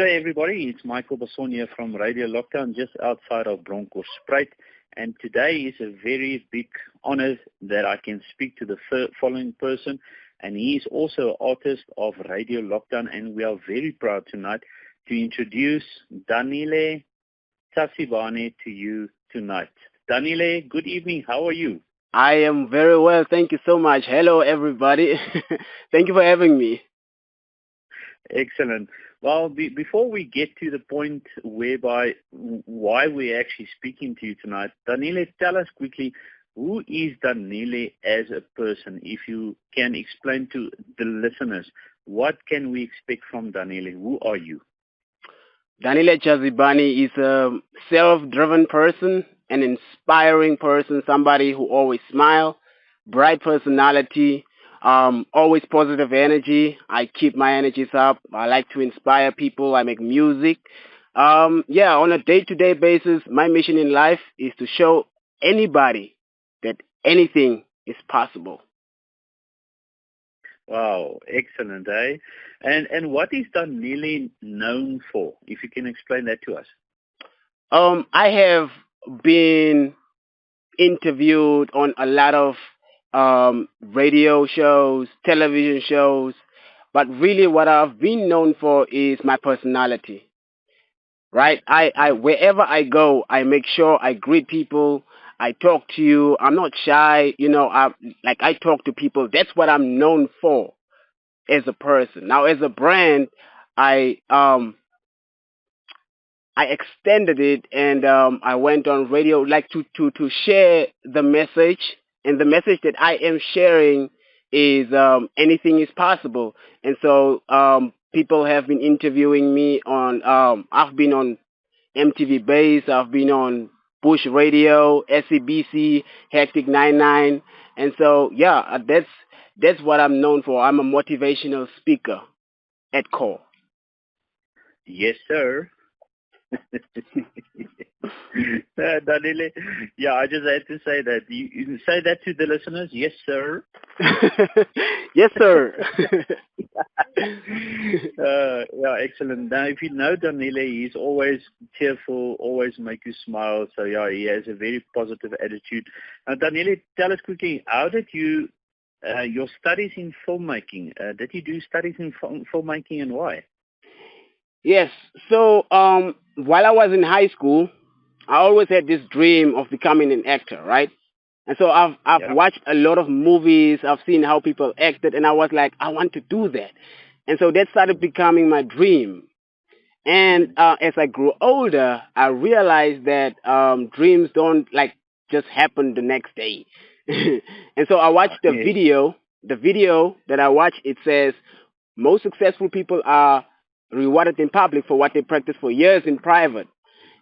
day, everybody. It's Michael Basson here from Radio Lockdown, just outside of Bronkhorstspruit. And today is a very big honor that I can speak to the following person. And he is also an artist of Radio Lockdown. And we are very proud tonight to introduce Danile Tshazibane to you tonight. Danile, good evening. How are you? I am very well. Thank you so much. Hello, everybody. Thank you for having me. Excellent. Well, before we get to the point whereby why we're actually speaking to you tonight, Danile, tell us quickly, who is Danile as a person? If you can explain to the listeners, what can we expect from Danile? Who are you? Danile Tshazibane is a self-driven person, an inspiring person, somebody who always smiles, bright personality, always positive energy. I keep my energies up. I like to inspire people. I make music. On a day-to-day basis, my mission in life is to show anybody that anything is possible. Wow, excellent, eh? And what is Danile known for? If you can explain that to us. I have been interviewed on a lot of radio shows, television shows, but really what I've been known for is my personality. Right? I wherever I go, I make sure I greet people. I talk to you. I'm not shy. I talk to people. That's what I'm known for as a person. Now, as a brand, I um I extended it and I went on radio like to share the message, and the message that I am sharing is anything is possible. And so people have been interviewing me on I've been on MTV Base, I've been on Bush Radio, SCBC, Hectic 99, and so that's what I'm known for. I'm a motivational speaker at core. Yes, sir. Danile, yeah, I just had to say that. You say that to the listeners. Yes, sir. Yes, sir. Yeah, excellent. Now, if you know Danile, he's always cheerful, always make you smile. So, yeah, he has a very positive attitude. Now, Danile, tell us quickly, how did you, your studies in filmmaking, did you do studies in filmmaking and why? Yes. So while I was in high school, I always had this dream of becoming an actor, right? And so I've Yeah. watched a lot of movies. I've seen how people acted, and I was like, I want to do that. And so that started becoming my dream. And as I grew older, I realized that dreams don't like just happen the next day. And so I watched the Yes. video. The video that I watched, it says most successful people are rewarded in public for what they practice for years in private.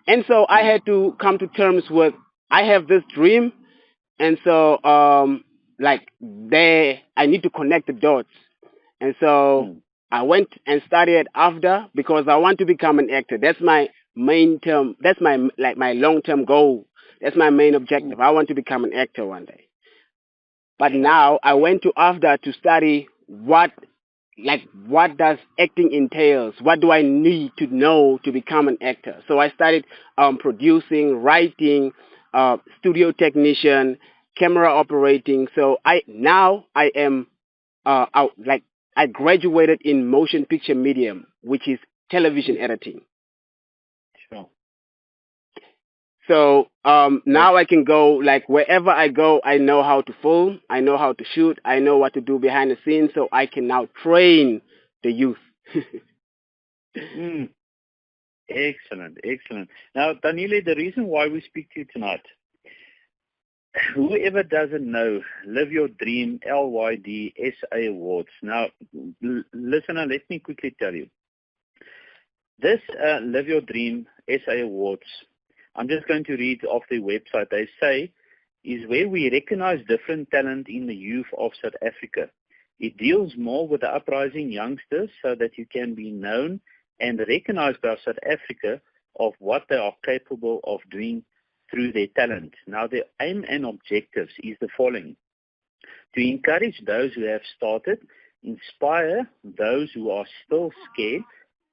And so I Mm, had to come to terms with I have this dream, and so I need to connect the dots. And so mm, I went and studied after because I want to become an actor. That's my main term. That's my long term goal. That's my main mm. objective. I want to become an actor one day. But Sure. now I went to after to study what does acting entails? What do I need to know to become an actor? So I started producing, writing, studio technician, camera operating. So I am I graduated in motion picture medium, which is television editing. Sure. So Yes. now I can go like wherever I go. I know how to film. I know how to shoot. I know what to do behind the scenes. So I can now train the youth. Mm. Excellent, excellent. Now, Danile, the reason why we speak to you tonight, whoever doesn't know, Live Your Dream LYD081 Awards. Now, listener, let me quickly tell you. This Live Your Dream SA Awards, I'm just going to read off the website. They say, is where we recognize different talent in the youth of South Africa. It deals more with the uprising youngsters so that you can be known and recognized by South Africa of what they are capable of doing through their talent. Now, the aim and objectives is the following: to encourage those who have started, inspire those who are still scared,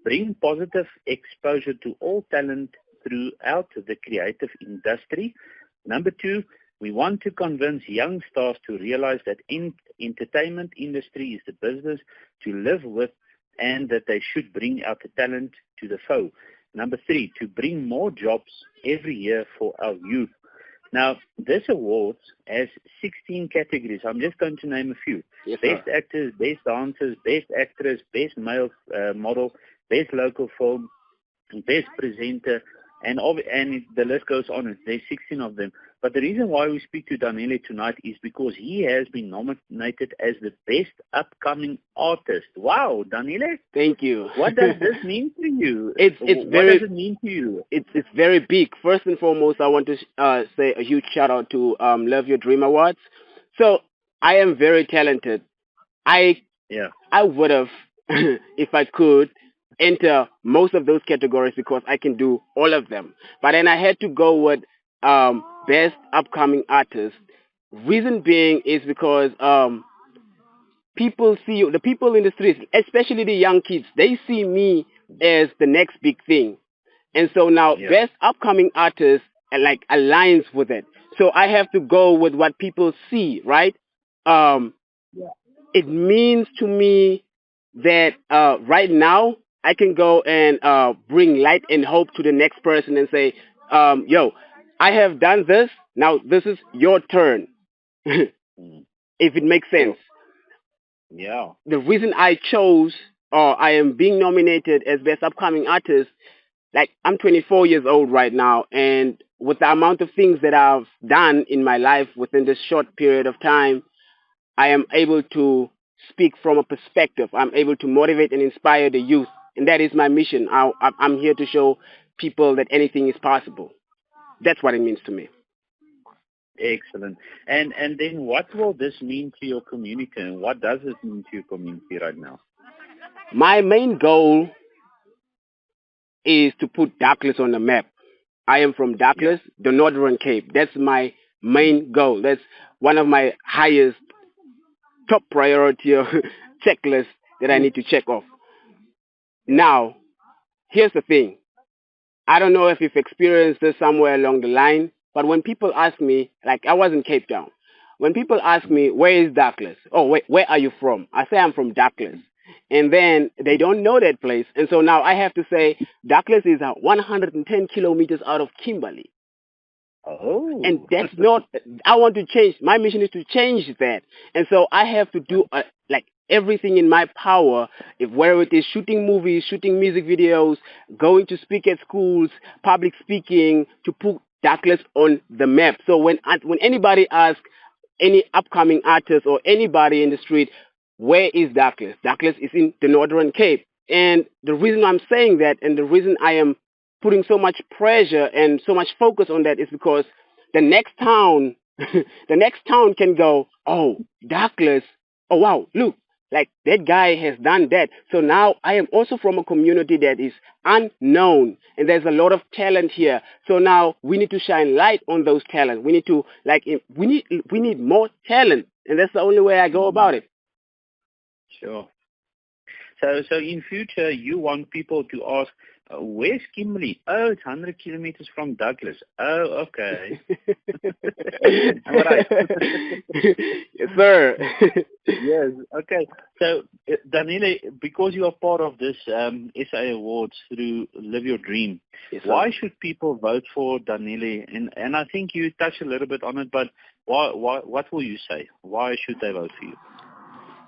bring positive exposure to all talent throughout the creative industry. Number 2, we want to convince young stars to realize that entertainment industry is the business to live with and that they should bring out the talent to the fore. Number 3, to bring more jobs every year for our youth. Now, this award has 16 categories. I'm just going to name a few. Yes, Best actors, best dancers, best actress, best male model, best local film, best presenter, and the list goes on. There's 16 of them. But the reason why we speak to Danile tonight is because he has been nominated as the best upcoming artist. Wow, Danile! Thank you. What does this mean to you? What does it mean to you? It's very big. First and foremost, I want to say a huge shout out to Love Your Dream Awards. So I am very talented. I would have, if I could, enter most of those categories because I can do all of them. But then I had to go with best upcoming artist. Reason being is because people see you, the people in the streets, especially the young kids, they see me as the next big thing. And so now best upcoming artist like aligns with it. So I have to go with what people see, right? It means to me that right now I can go and bring light and hope to the next person and say, yo, I have done this. Now this is your turn. If it makes sense. Yeah. The reason I chose or I am being nominated as best upcoming artist, like I'm 24 years old right now, and with the amount of things that I've done in my life within this short period of time, I am able to speak from a perspective. I'm able to motivate and inspire the youth, and that is my mission. I'm here to show people that anything is possible. That's what it means to me. Excellent. And then what will this mean to your community, and what does it mean to your community right now? My main goal is to put Douglas on the map. I am from Douglas, the Northern Cape. That's my main goal. That's one of my highest top priority checklist that I need to check off. Now, here's the thing. I don't know if you've experienced this somewhere along the line, but when people ask me, like I was in Cape Town, when people ask me, where is Douglas? Oh, where are you from? I say I'm from Douglas. And then they don't know that place. And so now I have to say, Douglas is 110 kilometers out of Kimberley. Oh. And that's not, I want to change. My mission is to change that. And so I have to do like everything in my power, if whether it is shooting movies, shooting music videos, going to speak at schools, public speaking, to put Douglas on the map. So when anybody asks any upcoming artist or anybody in the street, where is Douglas? Douglas is in the Northern Cape. And the reason I'm saying that and the reason I am putting so much pressure and so much focus on that is because the next town, the next town can go, oh, Douglas, oh wow, look, like that guy has done that. So now I am also from a community that is unknown and there's a lot of talent here. So now we need to shine light on those talents. We need to we need more talent, and that's the only way I go about it. Sure. So in future, you want people to ask, where's Kimberley? Oh, it's 100 kilometers from Douglas. Oh, okay. All right. Yes, sir. Yes, okay. So, Danile, because you are part of this SA Awards through Live Your Dream, yes, why should people vote for Danile? And I think you touched a little bit on it, but what will you say? Why should they vote for you?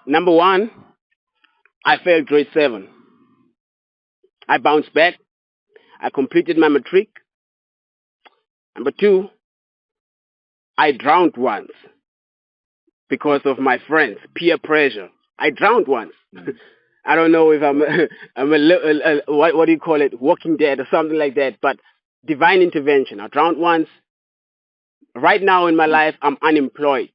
Number one, I failed grade 7. I bounced back. I completed my matric. Number 2, I drowned once because of my friends, peer pressure. I drowned once. I don't know if I'm what do you call it, walking dead or something like that, but divine intervention. I drowned once. Right now in my life, I'm unemployed.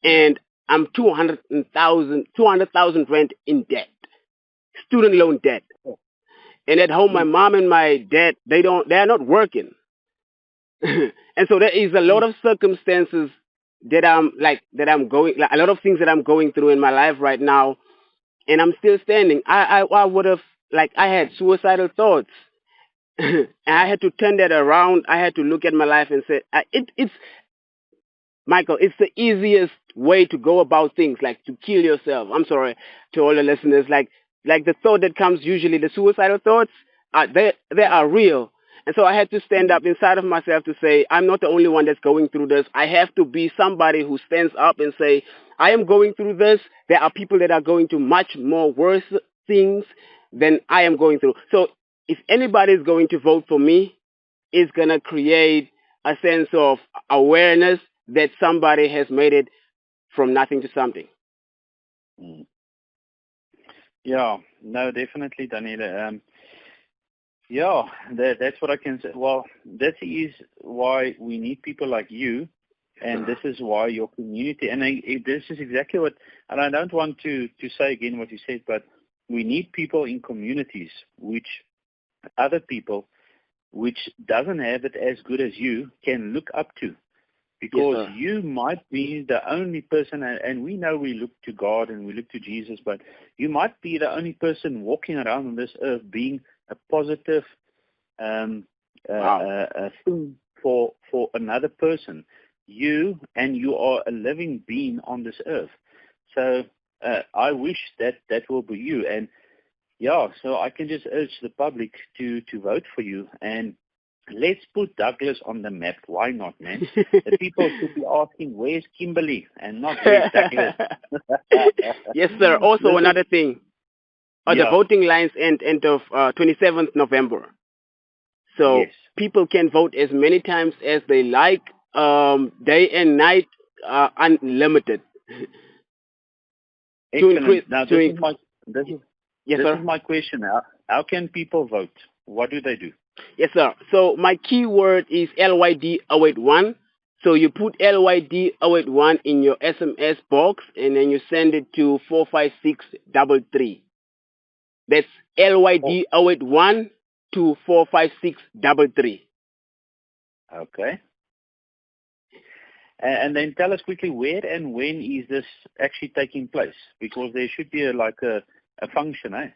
And I'm 200,000 rent in debt, student loan debt. And at home, my mom and my dad, they are not working. And so there is a lot of circumstances that I'm going, like a lot of things that I'm going through in my life right now. and I'm still standing. I would have, like, I had suicidal thoughts. And I had to turn that around. I had to look at my life and say, it's Michael, it's the easiest way to go about things, like to kill yourself. I'm sorry to all the listeners. Like the thought that comes usually, the suicidal thoughts, they are real. And so I had to stand up inside of myself to say, I'm not the only one that's going through this. I have to be somebody who stands up and say, I am going through this. There are people that are going through much more worse things than I am going through. So if anybody is going to vote for me, it's going to create a sense of awareness that somebody has made it from nothing to something. Mm. Yeah, no, definitely, Danile. Yeah, that's what I can say. Well, this is why we need people like you, and this is why your community, and this is exactly what, and I don't want to say again what you said, but we need people in communities, which other people, which doesn't have it as good as you, can look up to. Because Yes, you might be the only person, and we know we look to God and we look to Jesus, but you might be the only person walking around on this earth being a positive um, wow. thing for another person. You are a living being on this earth. So I wish that will be you. And yeah, so I can just urge the public to vote for you, and let's put Douglas on the map. Why not, man? The people should be asking, where's Kimberly? And not, where's Douglas? Yes, sir. Also, Listen, another thing. The yeah, voting lines end of 27th November. So yes. people can vote as many times as they like, day and night, unlimited. To increase, Excellent. Now, to inc- this is yes, this sir. is my question. How can people vote? What do they do? Yes, sir. So my keyword is LYD081. So you put LYD081 in your SMS box and then you send it to 45633. That's Oh, LYD081 to 45633. okay. And then tell us quickly, where and when is this actually taking place? Because there should be a function, eh?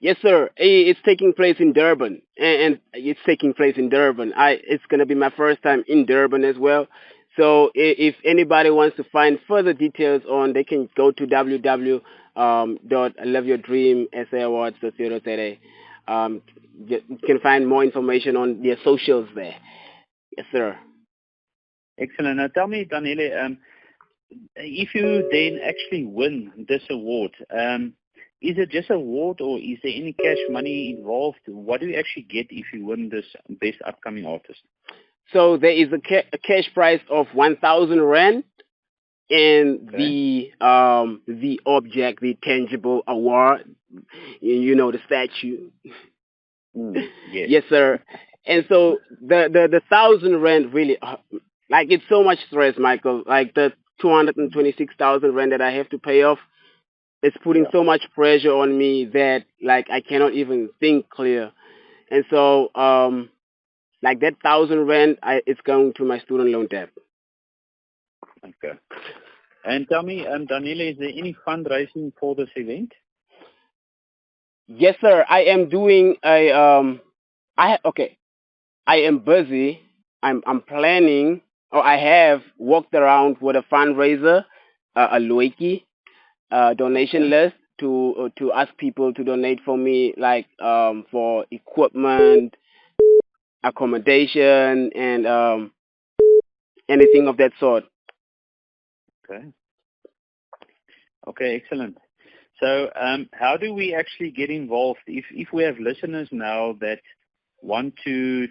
Yes, sir. It's taking place in Durban, and it's taking place in Durban. It's gonna be my first time in Durban as well. So if anybody wants to find further details on, they can go to www.loveyourdreamsawards.co.za. You can find more information on their socials there. Yes, sir. Excellent. Now tell me, Danile, if you then actually win this award, is it just an award or is there any cash money involved? What do you actually get if you win this Best Upcoming Artist? So there is a cash prize of 1,000 rand, and Okay. the object, the tangible award, the statue. Yes. Yes, sir. And so the 1,000 rand really, like, it's so much stress, Michael. Like the 226,000 rand that I have to pay off, it's putting Yeah. so much pressure on me that, like, I cannot even think clear. And so like that 1,000 rand, it's going to my student loan debt. Okay. And tell me, Danile, is there any fundraising for this event? Yes, sir. I am doing a okay. I am busy. I'm planning, or I have walked around with a fundraiser, a Loiki donation Okay. list to ask people to donate for me, like for equipment, accommodation, and anything of that sort. Okay. Okay. Excellent. So, how do we actually get involved? If we have listeners now that want to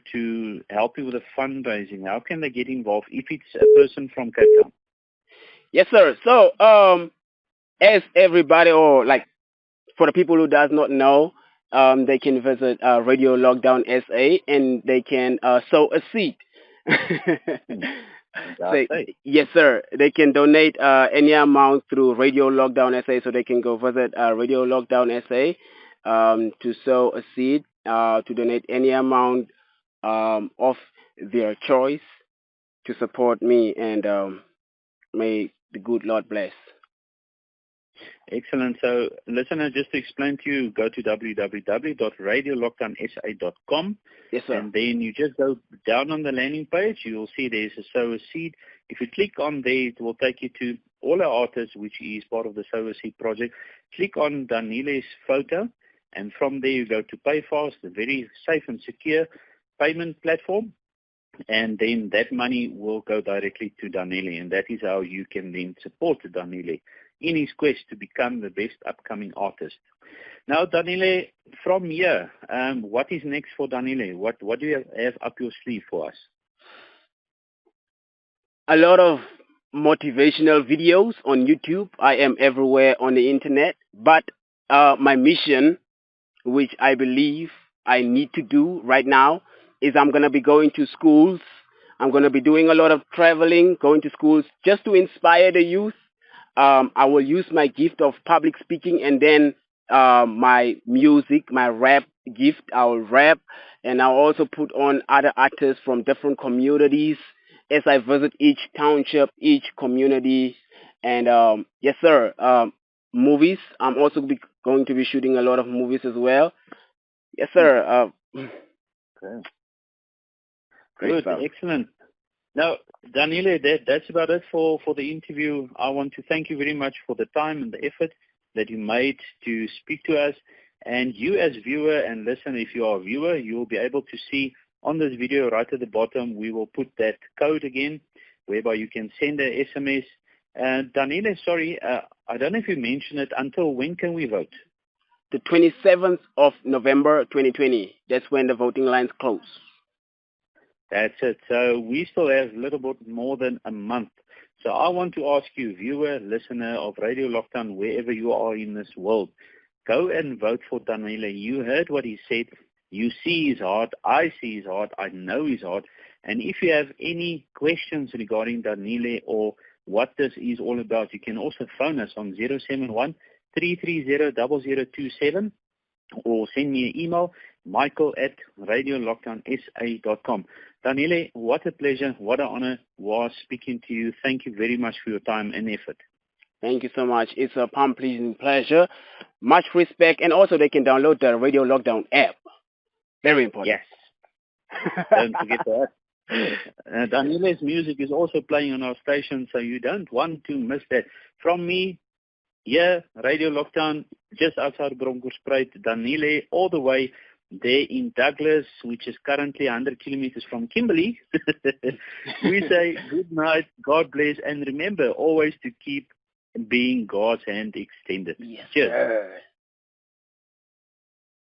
help you with the fundraising, how can they get involved? If it's a person from Cape Town. Yes, sir. So as everybody, or like, for the people who does not know, they can visit Radio Lockdown SA, and they can sow a seed. Hmm. That's So it. yes, sir. They can donate any amount through Radio Lockdown SA, so they can go visit Radio Lockdown SA to sow a seed, to donate any amount of their choice to support me, and may the good Lord bless. Excellent. So, listener, just to explain to you, go to www.radiolockdownsa.com. Yes, sir. And then you just go down on the landing page. You will see there's a Sow a Seed. If you click on there, it will take you to all our artists, which is part of the Sow a Seed project. Click on Danile's photo, and from there you go to PayFast, a very safe and secure payment platform. And then that money will go directly to Danile, and that is how you can then support Danile in his quest to become the best upcoming artist. Now, Danile, from here, what is next for Danile? What do you have up your sleeve for us? A lot of motivational videos on YouTube. I am everywhere on the internet. But my mission, which I believe I need to do right now, is I'm going to be going to schools. I'm going to be doing a lot of traveling, going to schools just to inspire the youth. I will use my gift of public speaking, and then my music, my rap gift. I will rap, and I'll also put on other artists from different communities as I visit each township, each community. And yes, sir, movies. I'm also going to be shooting a lot of movies as well. Yes, sir. Okay. Great Good, excellent. Now, Danile, that's about it for the interview. I want to thank you very much for the time and the effort that you made to speak to us. And you as viewer and listener, if you are a viewer, you will be able to see on this video right at the bottom, we will put that code again, whereby you can send a SMS. Danile, sorry, I don't know if you mentioned it. Until when can we vote? The 27th of November 2020. That's when the voting lines close. That's it. So we still have a little bit more than a month. So I want to ask you, viewer, listener of Radio Lockdown, wherever you are in this world, go and vote for Danile. You heard what he said. You see his heart. I see his heart. I know his heart. And if you have any questions regarding Danile or what this is all about, you can also phone us on 071-330-0027 or send me an email, michael@radiolockdownsa.com. Danile, what a pleasure, what an honor was speaking to you. Thank you very much for your time and effort. Thank you so much. It's a pleasing pleasure. Much respect. And also they can download the Radio Lockdown app. Very important. Yes. Don't forget that. Danile's music is also playing on our station, so you don't want to miss that. From me, here, Radio Lockdown, just outside Bronkhorstspruit, Danile, all the way there in Douglas, which is currently 100 kilometers from Kimberley. We say good night, God bless, and remember always to keep being God's hand extended. Yes, Cheers. sir.